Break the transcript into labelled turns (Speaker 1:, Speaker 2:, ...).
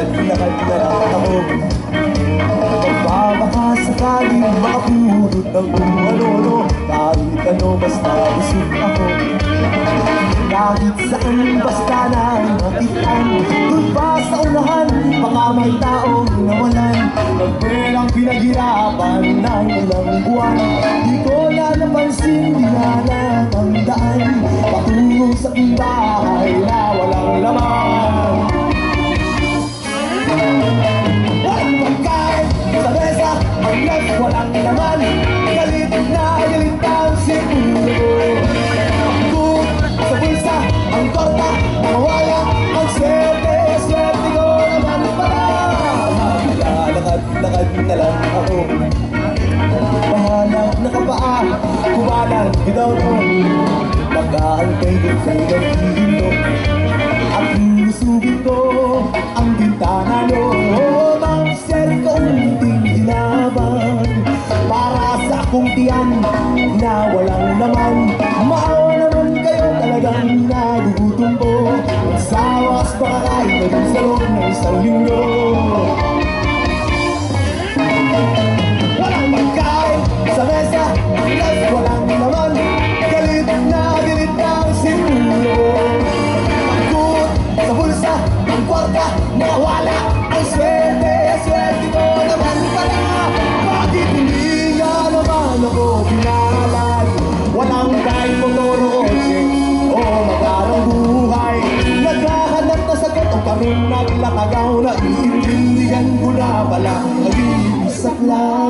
Speaker 1: Lakad-lakad na lang ako. Baka sakaling makapulot ng kung ano-ano. Kahit ano basta busog ako. Kahit saan basta na makitaan. Doon pa sa unahan, baka may taong nawalan. Nagperang pinaghirapan ng ilang buwan. Di ko na napansin, di na natandaan. Patungo sa aking bahay na walang laman. Walang pagkain sa mesa, ang left walang laman. Galit na galit ang siguro. Cook sa bulsa, ang torta, nawala ang swerte. Swerte ko naman pala. Lakad-lakad na lang ako. Bahalag na kapaa, kumalan bitaw to. Mag-aantay din sa'yo ng hihinto. At hinusubin ko ang bintana loob. Ang sir kaunting hinabang para sa akong tiyan na walang laman. Maawa naman kayo, talagang nagugutom ko. Sa wakas pakakain na din sa loob ng isang linggo. Walang pagkain sa mesa, ang last walang laman. Galit na galit ang siguro. Pagkut sa bulsa, ang kwarta, nawala ang swerte. Swerte ko naman pala. Bakit hindi nga naman ako pinahalal? Walang kahit motor o kotse o magarang buhay. Naghahanap na sagot o kaming naglatagaw na iintindihan ko na pala. Nag-iisip lang.